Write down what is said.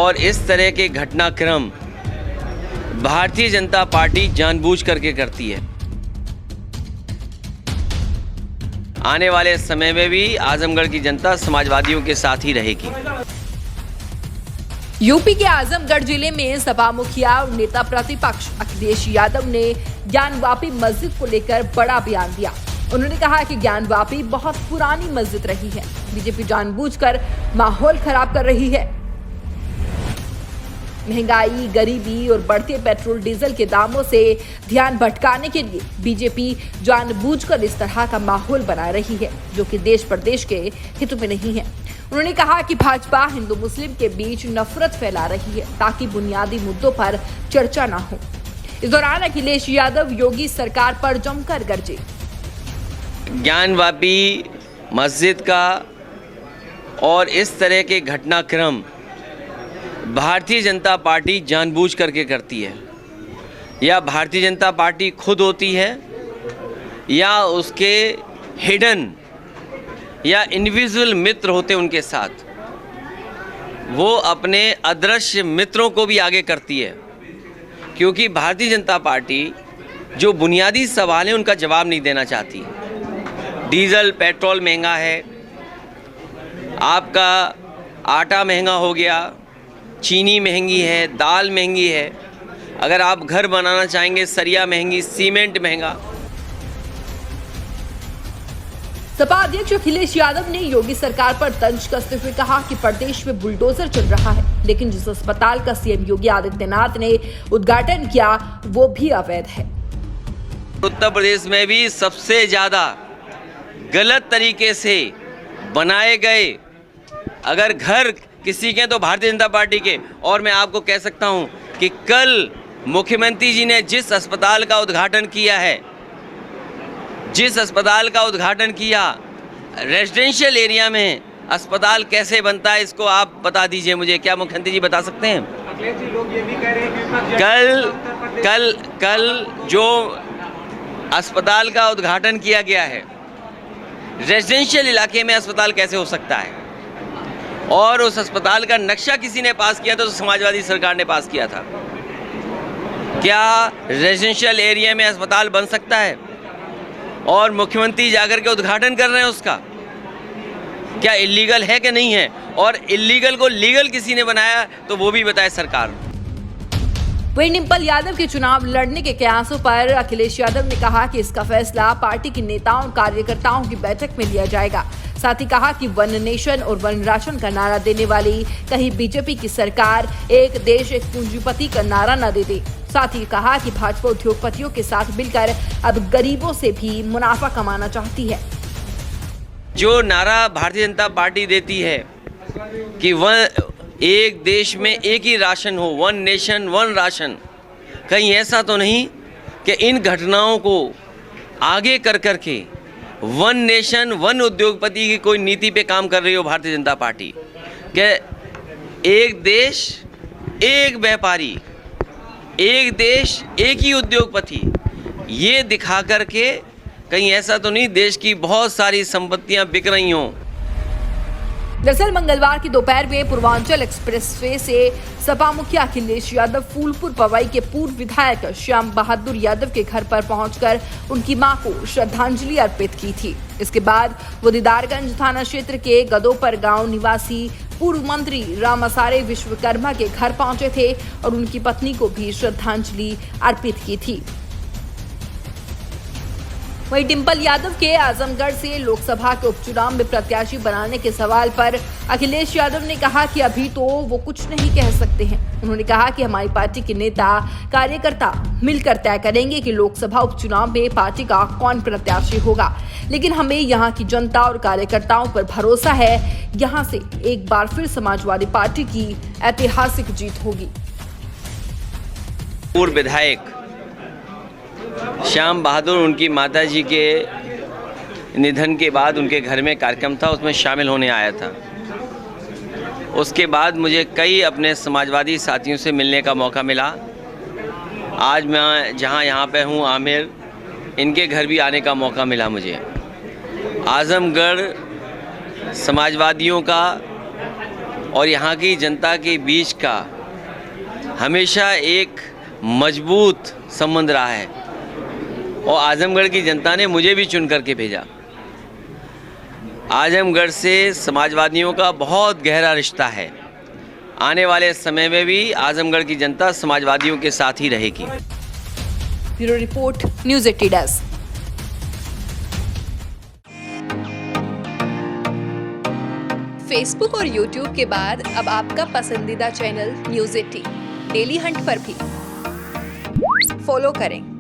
और इस तरह के घटनाक्रम भारतीय जनता पार्टी जानबूझ करके करती है। आने वाले समय में भी आजमगढ़ की जनता समाजवादियों के साथ ही रहेगी। यूपी के आजमगढ़ जिले में सपा मुखिया और नेता प्रतिपक्ष अखिलेश यादव ने ज्ञानवापी मस्जिद को लेकर बड़ा बयान दिया। उन्होंने कहा कि ज्ञानवापी बहुत पुरानी मस्जिद रही है, बीजेपी जानबूझकर माहौल खराब कर रही है। महंगाई, गरीबी और बढ़ते पेट्रोल डीजल के दामों से ध्यान भटकाने के लिए बीजेपी जानबूझकर इस तरह का माहौल बना रही है, जो कि देश प्रदेश के हित में नहीं है। उन्होंने कहा कि भाजपा हिंदू मुस्लिम के बीच नफरत फैला रही है ताकि बुनियादी मुद्दों पर चर्चा न हो। इस दौरान अखिलेश यादव योगी सरकार पर जमकर गरजे। ज्ञानवापी मस्जिद का और इस तरह के घटनाक्रम भारतीय जनता पार्टी जानबूझ करके करती है, या भारतीय जनता पार्टी खुद होती है या उसके हिडन या इंडिविजुअल मित्र होते उनके साथ, वो अपने अदृश्य मित्रों को भी आगे करती है। क्योंकि भारतीय जनता पार्टी जो बुनियादी सवाल है उनका जवाब नहीं देना चाहती। डीजल पेट्रोल महंगा है, आपका आटा महंगा हो गया, चीनी महंगी है, दाल महंगी है, अगर आप घर बनाना चाहेंगे सरिया महंगी, सीमेंट महंगा। सपा अध्यक्ष अखिलेश यादव ने योगी सरकार पर तंज कसते हुए कहा कि प्रदेश में बुलडोजर चल रहा है, लेकिन जिस अस्पताल का सीएम योगी आदित्यनाथ ने उद्घाटन किया वो भी अवैध है। उत्तर प्रदेश में भी सबसे ज्यादा गलत तरीके से बनाए गए अगर घर किसी के तो भारतीय जनता पार्टी के। और मैं आपको कह सकता हूं कि कल मुख्यमंत्री जी ने जिस अस्पताल का उद्घाटन किया है, जिस अस्पताल का उद्घाटन किया, रेजिडेंशियल एरिया में अस्पताल कैसे बनता है इसको आप बता दीजिए मुझे। क्या मुख्यमंत्री जी बता सकते हैं? अखिलेश जी, लोग ये भी कह रहे हैं कि कल जो अस्पताल का उद्घाटन किया गया है, रेजिडेंशियल इलाके में अस्पताल कैसे हो सकता है? और उस अस्पताल का नक्शा किसी ने पास किया था तो समाजवादी सरकार ने पास किया था। क्या रेजिडेंशियल एरिया में अस्पताल बन सकता है और मुख्यमंत्री जाकर के उद्घाटन कर रहे हैं उसका? क्या इलीगल है कि नहीं है? और इलीगल को लीगल किसी ने बनाया तो वो भी बताए सरकार। वहीं डिंपल यादव के चुनाव लड़ने के कयासों पर अखिलेश यादव ने कहा कि इसका फैसला पार्टी के नेताओं और कार्यकर्ताओं की बैठक में लिया जाएगा। साथ ही कहा कि वन नेशन और वन राशन का नारा देने वाली कहीं बीजेपी की सरकार एक देश एक पूंजीपति का नारा न दे दे। साथ ही कहा कि भाजपा उद्योगपतियों के साथ मिलकर अब गरीबों से भी मुनाफा कमाना चाहती है। जो नारा भारतीय जनता पार्टी देती है कि एक देश में एक ही राशन हो, वन नेशन वन राशन, कहीं ऐसा तो नहीं कि इन घटनाओं को आगे कर करके वन नेशन वन उद्योगपति की कोई नीति पे काम कर रही हो भारतीय जनता पार्टी? कि एक देश एक व्यापारी, एक देश एक ही उद्योगपति, ये दिखा करके कहीं ऐसा तो नहीं देश की बहुत सारी संपत्तियां बिक रही हों। दरअसल मंगलवार की दोपहर में पूर्वांचल एक्सप्रेसवे से सपा मुखिया अखिलेश यादव फूलपुर पवई के पूर्व विधायक श्याम बहादुर यादव के घर पर पहुंचकर उनकी मां को श्रद्धांजलि अर्पित की थी। इसके बाद वो दीदारगंज थाना क्षेत्र के गदोपर गांव निवासी पूर्व मंत्री राम असारे विश्वकर्मा के घर पहुंचे थे और उनकी पत्नी को भी श्रद्धांजलि अर्पित की थी। वहीं डिंपल यादव के आजमगढ़ से लोकसभा के उपचुनाव में प्रत्याशी बनाने के सवाल पर अखिलेश यादव ने कहा कि अभी तो वो कुछ नहीं कह सकते हैं। उन्होंने कहा कि हमारी पार्टी के नेता कार्यकर्ता मिलकर तय करेंगे कि लोकसभा उपचुनाव में पार्टी का कौन प्रत्याशी होगा, लेकिन हमें यहाँ की जनता और कार्यकर्ताओं पर भरोसा है। यहाँ से एक बार फिर समाजवादी पार्टी की ऐतिहासिक जीत होगी। पूर्व विधायक श्याम बहादुर, उनकी माताजी के निधन के बाद उनके घर में कार्यक्रम था, उसमें शामिल होने आया था। उसके बाद मुझे कई अपने समाजवादी साथियों से मिलने का मौका मिला। आज मैं जहां यहाँ पे हूँ आमिर, इनके घर भी आने का मौका मिला मुझे। आजमगढ़ समाजवादियों का और यहाँ की जनता के बीच का हमेशा एक मजबूत संबंध रहा है और आजमगढ़ की जनता ने मुझे भी चुन करके भेजा। आजमगढ़ से समाजवादियों का बहुत गहरा रिश्ता है। आने वाले समय में भी आजमगढ़ की जनता समाजवादियों के साथ ही रहेगी। Bureau report, news 80 desk. Facebook और यूट्यूब के बाद अब आपका पसंदीदा चैनल न्यूज़ 80 डेली हंट पर भी फॉलो करें।